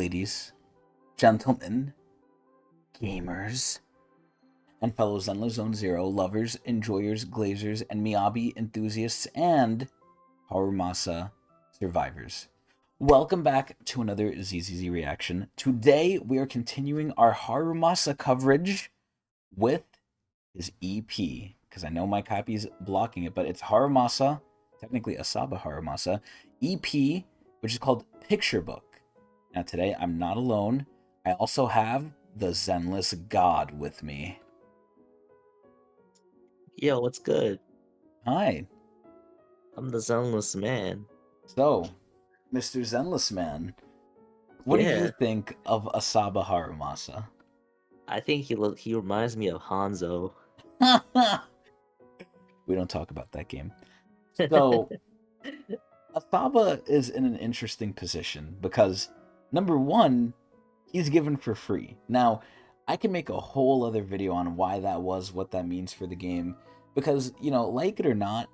ladies, gentlemen, gamers, and fellow Zenless Zone Zero lovers, enjoyers, glazers, and Miyabi enthusiasts, and Harumasa survivors. Welcome back to another ZZZ reaction. Today we are continuing our Harumasa coverage with his EP, because I know my copy is blocking it, but it's Harumasa, technically Asaba Harumasa, EP, which is called Picture Book. Now today I'm not alone. I also have the Zenless God with me. Yo, what's good? Hi. I'm the Zenless man. So, Mr. Zenless Man, what do you Yeah, think of Asaba Harumasa? I think he reminds me of Hanzo. We don't talk about that game. So, Asaba is in an interesting position because, number one, he's given for free. Now, I can make a whole other video on why that was, what that means for the game, because, like it or not,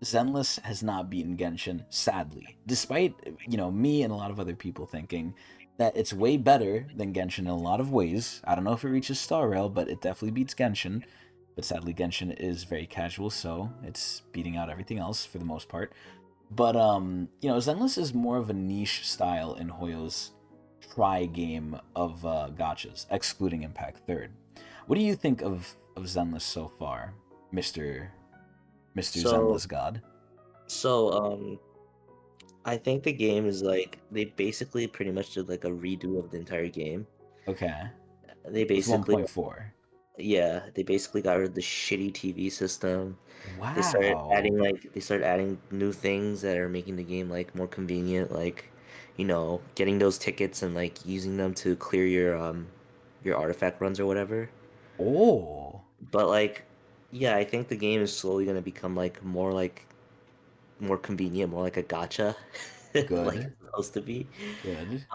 Zenless has not beaten Genshin, sadly. Despite, me and a lot of other people thinking that it's way better than Genshin in a lot of ways. I don't know if it reaches Star Rail, but it definitely beats Genshin. But sadly, Genshin is very casual, so it's beating out everything else for the most part. But Zenless is more of a niche style in Hoyo's try game of gachas, excluding Impact Third. What do you think of Zenless so far, Mr. So, Zenless God? so, I think the game is like they basically pretty much did like a redo of the entire game. Okay. They With basically, 1.4. yeah, they basically got rid of the shitty TV system. Wow. They started adding new things that are making the game like more convenient, like getting those tickets and like using them to clear your artifact runs or whatever. Oh. But like, yeah, I think the game is slowly gonna become like more convenient, more like a gotcha, like Good. it's supposed to be. Good.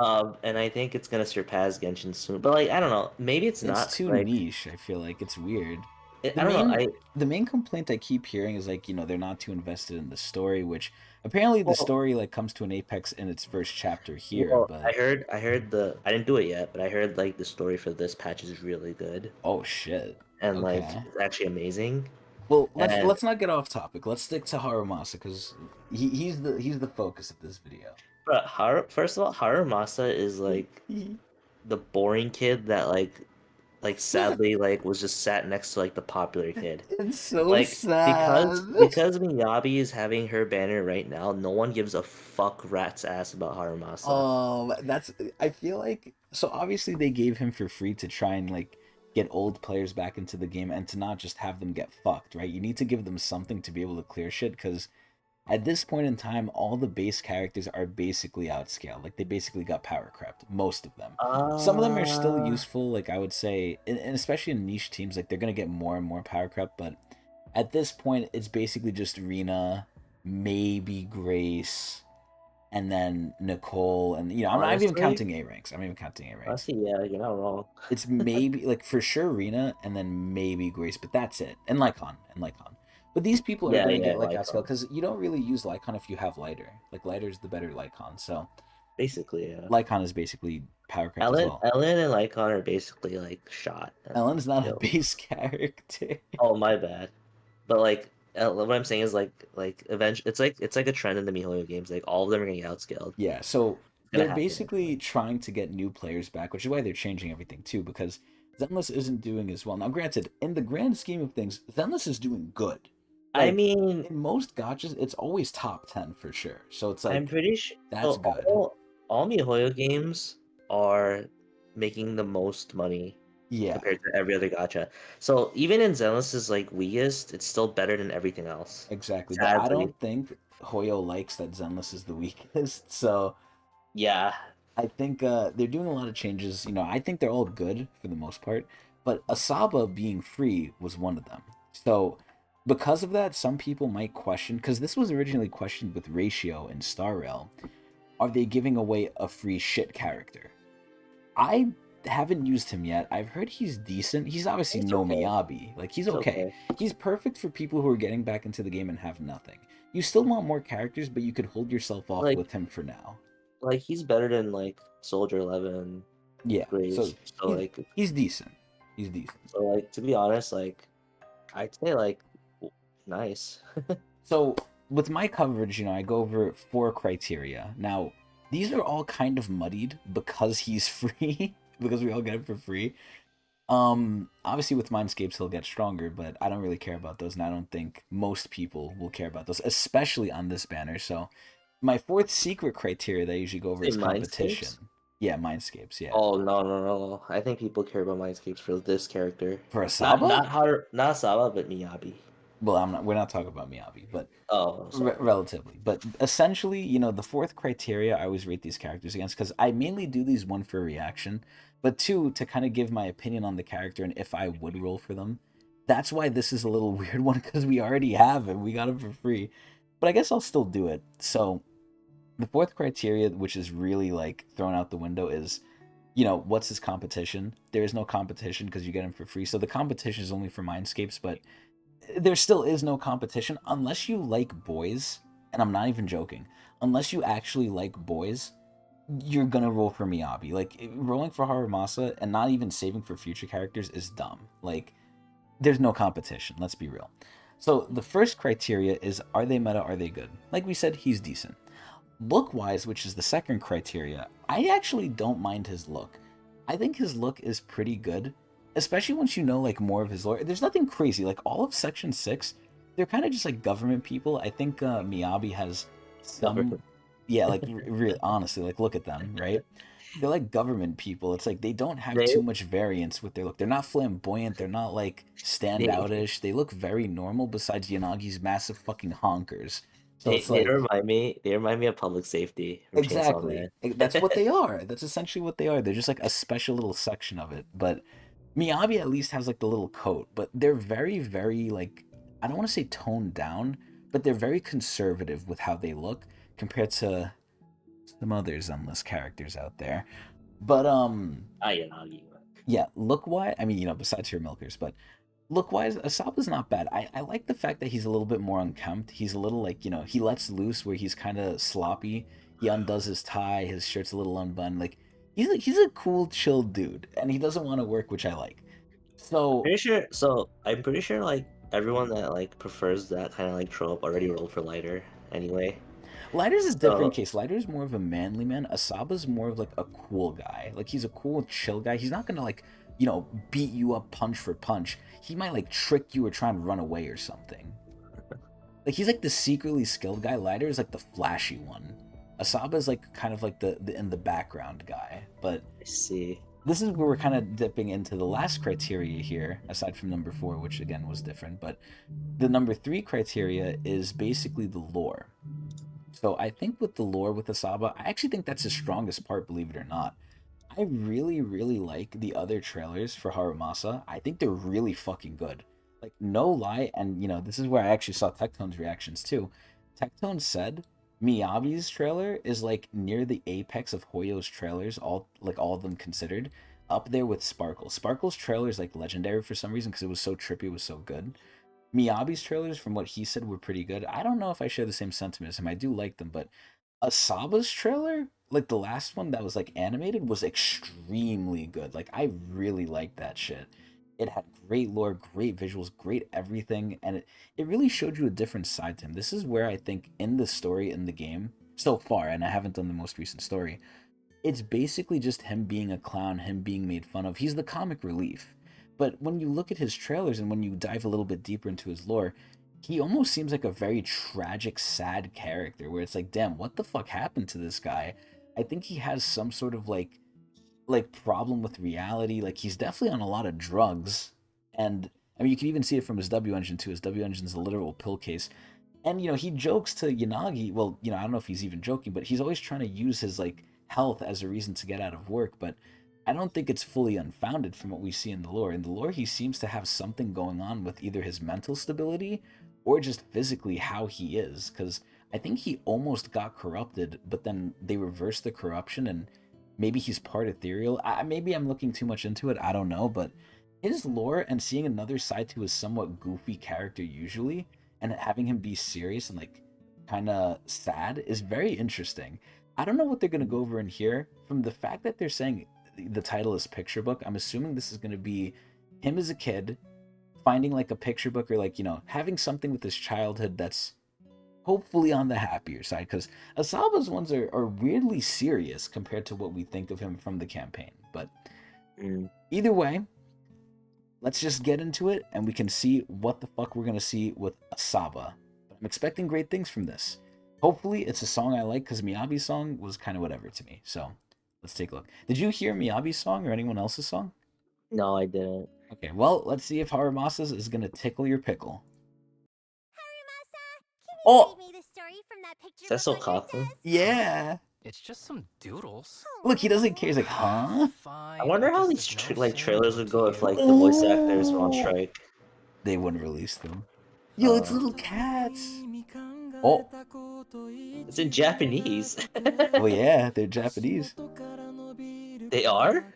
And I think it's gonna surpass Genshin soon. But like, I don't know, maybe it's It's not. 'Cause, too like, niche. I feel like it's weird. The I don't know. main the main complaint I keep hearing is like, they're not too invested in the story, which apparently the Well, story like comes to an apex in its first chapter here, well, but I heard I didn't do it yet, but I heard like the story for this patch is really good oh shit. and like Okay. it's actually amazing. Well, And let's not get off topic. Let's stick to Harumasa because he's the focus of this video. but first of all, Harumasa is like the boring kid that like sadly like was just sat next to like the popular kid. It's so Like sad. because Miyabi is having her banner right now, no one gives a fuck rat's ass about Harumasa. That's I feel like so obviously they gave him for free to try and like get old players back into the game and to not just have them get fucked, right? You need to give them something to be able to clear shit because at this point in time, all the base characters are basically outscaled. Like they basically got power crept, most of them. Some of them are still Uh useful, like I would say, and especially in niche teams, like they're gonna get more and more power crept. But at this point, it's basically just Rena, maybe Grace, and then Nicole, and I'm not even honestly, counting A ranks. I'm not even counting A ranks. honestly, yeah, you're not wrong. It's maybe like for sure Rena, and then maybe Grace, but that's it. And Lycon. But these people are Yeah, gonna yeah, get like like outscale because you don't really use Lycon if you have lighter. Like lighter is the better Lycon, so basically, yeah. Lycon is basically power crept as well. Ellen and Lycon are basically like shot and Ellen's not a killed. base character. Oh, my bad. But like what I'm saying is like eventually it's like a trend in the MiHoYo games. Like all of them are gonna get outscaled. Yeah, so It's gonna they're happen basically eventually. trying to get new players back, which is why they're changing everything too, because Zenless isn't doing as well. Now, granted, in the grand scheme of things, Zenless is doing good. I Like, mean, in most gotchas, it's always top 10 for sure. So it's I'm like, pretty sure that's so good. all MiHoYo games are making the most money Yeah, compared to every other gacha. So even in Zenless's like weakest, it's still better than everything else. exactly. But I Sadly. don't think Hoyo likes that Zenless is the weakest. So Yeah. I think they're doing a lot of changes. I think they're all good for the most part, but Asaba being free was one of them. So because of that, some people might question, because this was originally questioned with Ratio in Star Rail, are they giving away a free shit character? I haven't used him yet. I've heard he's decent. He's obviously It's no okay. Miyabi. Like, he's It's okay. okay. He's perfect for people who are getting back into the game and have nothing. You still want more characters, but you could hold yourself off Like with him for now. like he's better than like Soldier 11 Yeah, so Graves. So he's like he's decent. He's decent. to be honest, like I'd say like nice. So with my coverage, I go over 4 criteria. Now, these are all kind of muddied because he's free, because we all get it for free. Obviously with Mindscapes he'll get stronger, but I don't really care about those, and I don't think most people will care about those, especially on this banner. So my fourth secret criteria that I usually go over Say is Mindscapes? competition. Yeah, Mindscapes, yeah. Oh no. I think people care about Mindscapes for this character. For Not Asaba? not Saba, but Miyabi. Well, we're not talking about Miyabi, but Oh, sorry. relatively. But essentially, the fourth criteria I always rate these characters against, because I mainly do these, one, for reaction, but two, to kind of give my opinion on the character and if I would roll for them. That's why this is a little weird one, because we already have him. We got him for free. But I guess I'll still do it. So the fourth criteria, which is really like thrown out the window, is what's his competition? There is no competition because you get him for free. So the competition is only for Mindscapes, but there still is no competition unless you like boys, and I'm not even joking. Unless you actually like boys, you're gonna roll for Miyabi. Like, rolling for Harumasa and not even saving for future characters is dumb. Like, there's no competition. Let's be real. So the first criteria is, are they meta? Are they good? Like we said, he's decent. Look wise, which is the second criteria, I actually don't mind his look. I think his look is pretty good, especially once you know like more of his lore. There's nothing crazy. Like, all of Section 6, they're kind of just like government people. I think Miyabi has some, Government. yeah, like real honestly, like, look at them, right? They're like government people. It's like they don't have They too much variance with their look. They're not flamboyant. They're not like they standoutish. They look very normal besides Yanagi's massive fucking honkers. So it's like, they remind me of public safety from Chainsaw exactly. Man. That's what they are. That's essentially what they are. They're just like a special little section of it. But Miyabi at least has like the little coat, but they're very, very like, I don't want to say toned down, but they're very conservative with how they look compared to some other Zenless characters out there. But Ayanagi. yeah, look wise, I mean, besides your milkers, but look wise, Asaba's not bad. I like the fact that he's a little bit more unkempt. He's a little like, he lets loose where he's kind of sloppy. He undoes his tie, his shirt's a little unbuttoned. Like, he's a cool, chill dude, and he doesn't want to work, which I like. So I'm pretty sure like everyone that like prefers that kind of like trope already rolled for lighter anyway. Lighter's a different So case. Lighter's more of a manly man. Asaba's more of like a cool guy. Like, he's a cool, chill guy. He's not gonna like, beat you up punch for punch. He might like trick you or try and run away or something. Like, he's like the secretly skilled guy. Lighter is like the flashy one. Asaba is like kind of like the in the background guy. But I see. this is where we're kind of dipping into the last criteria here, aside from number 4, which again was different. But the number 3 criteria is basically the lore. So I think with the lore with Asaba, I actually think that's the strongest part, believe it or not. I really, really like the other trailers for Harumasa. I think they're really fucking good. Like, no lie, and this is where I actually saw Tectone's reactions too. Tectone said Miyabi's trailer is like near the apex of Hoyo's trailers, all of them considered, up there with Sparkle. Sparkle's trailer is like legendary for some reason because it was so trippy, it was so good. Miyabi's trailers, from what he said, were pretty good. I don't know if I share the same sentiment as him. I do like them, but Asaba's trailer, like the last one that was like animated, was extremely good. Like, I really liked that shit. It had great lore, great visuals, great everything, and it really showed you a different side to him. This is where I think in the story in the game so far, and I haven't done the most recent story, it's basically just him being a clown, him being made fun of. He's the comic relief. But when you look at his trailers and when you dive a little bit deeper into his lore, he almost seems like a very tragic, sad character where it's like, damn, what the fuck happened to this guy? I think he has some sort of like problem with reality. Like, he's definitely on a lot of drugs. And I mean, you can even see it from his W engine too. His W engine's a literal pill case. And he jokes to Yanagi. Well, I don't know if he's even joking, but he's always trying to use his like health as a reason to get out of work. But I don't think it's fully unfounded from what we see in the lore. In the lore, he seems to have something going on with either his mental stability or just physically how he is. Because I think he almost got corrupted, but then they reversed the corruption, and maybe he's part ethereal. Maybe I'm looking too much into it. I don't know, but his lore and seeing another side to his somewhat goofy character usually, and having him be serious and like kind of sad, is very interesting. I don't know what they're gonna go over in here. From the fact that they're saying the title is picture book, I'm assuming this is gonna be him as a kid finding like a picture book or like having something with his childhood that's hopefully on the happier side because Asaba's ones are weirdly serious compared to what we think of him from the campaign. But Mm. either way, let's just get into it and we can see what the fuck we're gonna see with Asaba. But I'm expecting great things from this. Hopefully, it's a song I like because Miyabi's song was kind of whatever to me. So let's take a look. Did you hear Miyabi's song or anyone else's song? No, I didn't. Okay, well, let's see if Harumasa's is gonna tickle your pickle. Oh, Is that so cocky? yeah. It's just some doodles. Look, he doesn't care. He's like, huh? I wonder how these trailers would go if like the voice actors were on strike. They wouldn't release them. Yo, it's little cats. Oh. It's in Japanese. Oh yeah, they're Japanese. They are?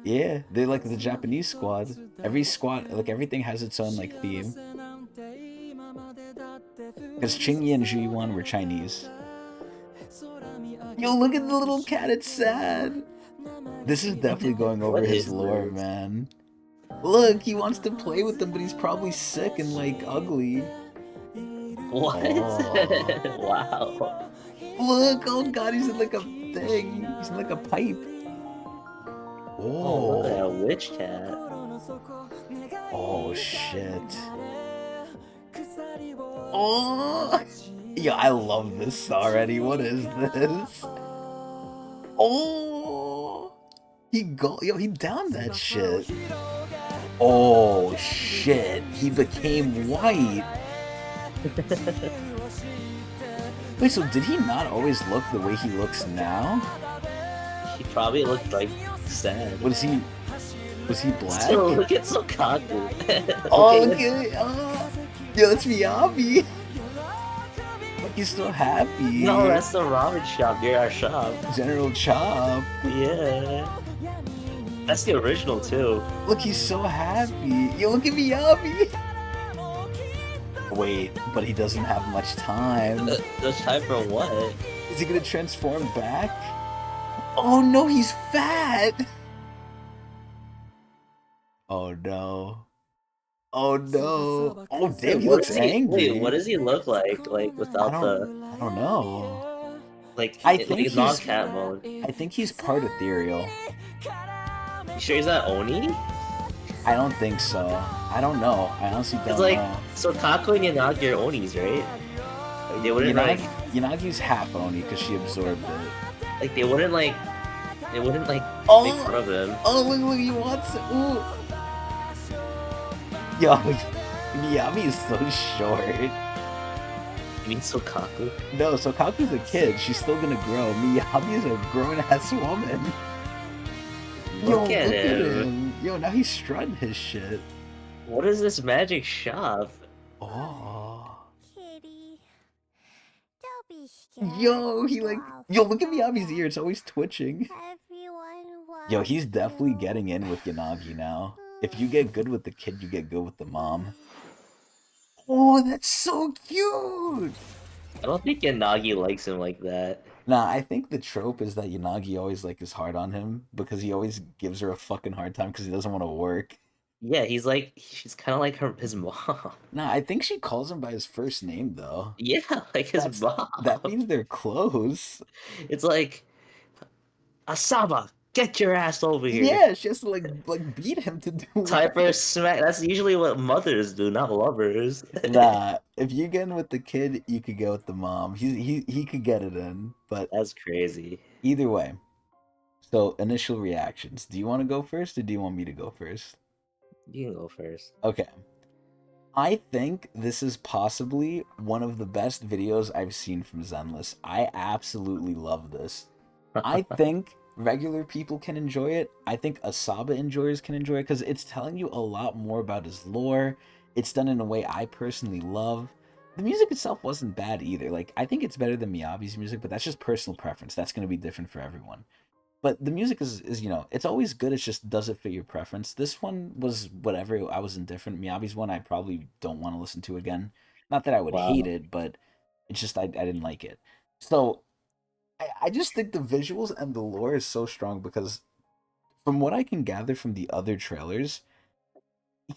Yeah, they're like the Japanese squad. Every squad, like everything has its own like theme. Because Qingyi and Zhu were Chinese. Yo, look at the little cat. It's sad. This is definitely going over his lore, man. Look, he wants to play with them, but he's probably sick and like ugly. What? Oh. Wow. Look, oh god, he's in like a thing. He's in like a pipe. Oh, look at that witch cat. Oh shit. Oh, yeah, I love this already. What is this? Oh, he downed that shit. Oh shit, he became white. Wait, so did he not always look the way he looks now? He probably looked like sad. Was he black? Still, look at so cocky. Oh, okay. Yo, that's Miyabi. Look, he's so happy. No, that's the ramen shop near our shop. General Chop. Yeah. That's the original too. Look, he's so happy. Yo, look at Miyabi. Wait, but he doesn't have much time. Much time for what? Is he gonna transform back? Oh no, he's fat. Oh no. Oh no. Oh damn, he looks angry. Wait, what does he look like? Like without I don't know. like I think he's non-cat mode. I think he's part ethereal. You sure he's not Oni? I don't think so. I don't know. I honestly don't It's like know. so Kako and Yanagi are Onis, right? Like, they wouldn't like Yanagi's half Oni because she absorbed it. like they wouldn't like make fun of him. Oh look, he wants it. Ooh. Yo, Miyami is so short. You mean Sokaku? No, so Kaku's a kid. She's still gonna grow. Miyami's a grown-ass woman. Look at him. Yo, now he's strutting his shit. What is this magic shop? Oh. Kitty, don't be scared. Yo, yo, look at Miyabi's ear. It's always twitching. Everyone Yo, he's wants definitely you. getting in with Yanagi now. If you get good with the kid, you get good with the mom. Oh, that's so cute! I don't think Yanagi likes him like that. Nah, I think the trope is that Yanagi always like is hard on him because he always gives her a fucking hard time because he doesn't want to work. Yeah, she's kind of like his mom. Nah, I think she calls him by his first name though. Yeah, like his mom. That means they're close. It's like, Asaba, get your ass over here. Yeah, she has to like beat him to do Type work. her smack. That's usually what mothers do, not lovers. Nah, if you get in with the kid, you could go with the mom. He could get it in, but That's crazy. either way. So initial reactions. Do you want to go first, or do you want me to go first? You can go first. Okay. I think this is possibly one of the best videos I've seen from Zenless. I absolutely love this. I think regular people can enjoy it. I think Asaba enjoyers can enjoy it because it's telling you a lot more about his lore. It's done in a way I personally love. The music itself wasn't bad either. Like, I think it's better than Miyabi's music, but that's just personal preference. That's going to be different for everyone. But the music is it's always good. It's just, does it fit your preference? This one was whatever. I was indifferent. Miyabi's one I probably don't want to listen to again. Not that I would hate Wow. it, but it's just I didn't like it. So I just think the visuals and the lore is so strong because from what I can gather from the other trailers,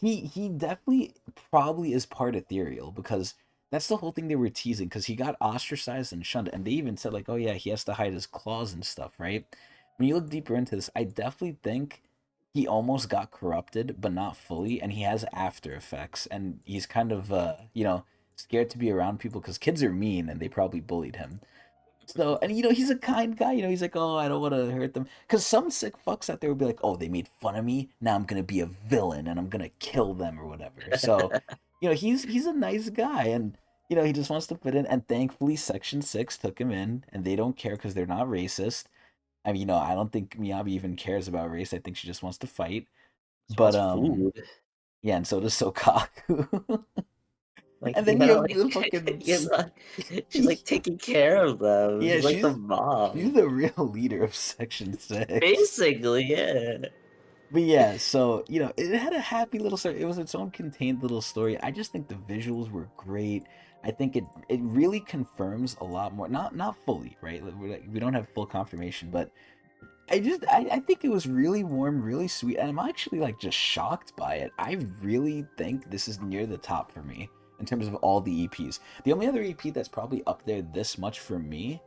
he definitely probably is part ethereal because that's the whole thing they were teasing because he got ostracized and shunned and they even said like, oh yeah, he has to hide his claws and stuff, right? When you look deeper into this, I definitely think he almost got corrupted but not fully, and he has after effects, and he's kind of scared to be around people because kids are mean and they probably bullied him. So, and he's a kind guy. He's like, oh, I don't want to hurt them. Because some sick fucks out there would be like, oh, they made fun of me. Now I'm gonna be a villain and I'm gonna kill them or whatever. So, he's a nice guy, and he just wants to fit in. And thankfully, Section 6 took him in, and they don't care because they're not racist. I mean, I don't think Miyabi even cares about race. I think she just wants to fight. She But wants food. yeah, and so does Sokaku. Like And you then you gotta have the like fucking she's like taking care of them. yeah, She's like the she's mom. the real leader of Section 6. Basically, yeah. But yeah, so it had a happy little story. It was its own contained little story. I just think the visuals were great. I think it really confirms a lot more. Not fully, right? We don't have full confirmation, but I think it was really warm, really sweet, and I'm actually like just shocked by it. I really think this is near the top for me in terms of all the EPs. The only other EP that's probably up there this much for me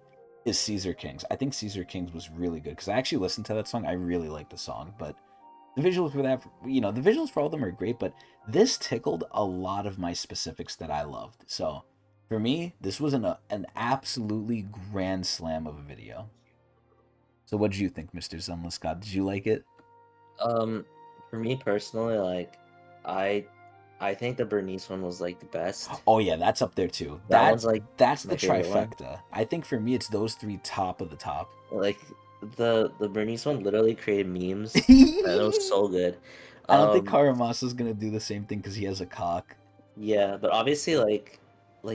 is Caesar Kings. I think Caesar Kings was really good because I actually listened to that song. I really like the song, but the visuals for that, the visuals for all of them are great, but this tickled a lot of my specifics that I loved. So for me, this was an absolutely grand slam of a video. So what did you think, Mr. Sunless God? Did you like it? Um, for me personally, like I I think the Bernice one was like the best. Oh yeah, that's up there too. That one's like That's the my favorite one. trifecta. I think for me it's those three top of the top. Like the Bernice one literally created memes. And it was so good. I don't think Um, Harumasa is gonna do the same thing because he has a cock. yeah, but obviously like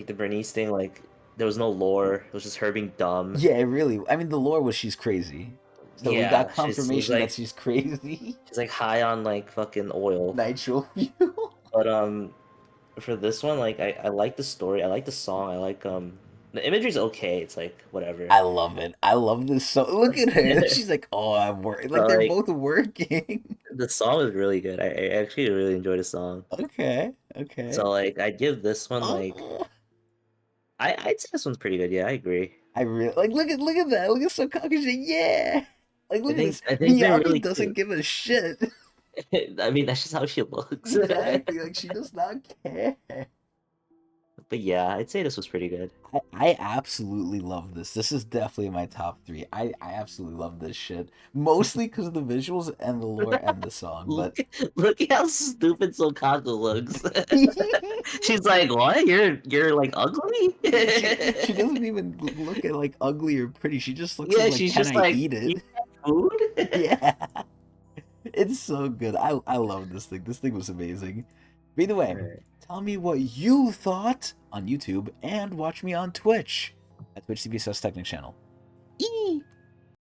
the Bernice thing, like there was no lore. It was just her being dumb. Yeah, really. I mean, the lore was she's crazy. So we got Yeah, confirmation that she's crazy. she's like high on like fucking oil. Nitro fuel. But for this one, like I like the story. I like the song. I like the imagery's okay. It's like whatever. I love it. I love this so. Look at her. She's like, oh, I'm working. Like But they're like both working. the song is really good. I actually really enjoy the song. Okay. Okay. So like I'd give this one like Oh. I'd say this one's pretty good. Yeah, I agree. I really like. Look at that. Look at Sokakashi. Yeah. Like look at this. I think they're Miyabi really doesn't cute. give a shit. I mean, that's just how she looks. Exactly. Like she does not care. But yeah, I'd say this was pretty good. I absolutely love this. This is definitely my top three. I absolutely love this shit. Mostly because of the visuals and the lore and the song. But Look at how stupid Sokaku looks. She's like, "What? You're like ugly?" she doesn't even look at like ugly or pretty. She just looks Yeah, at like, she's can just I like, eat "You it? have food?" Yeah. It's so good. I love this thing. This thing was amazing. But either way, Alright. tell me what you thought on YouTube and watch me on Twitch at Twitch TV Tecnics channel. Eee!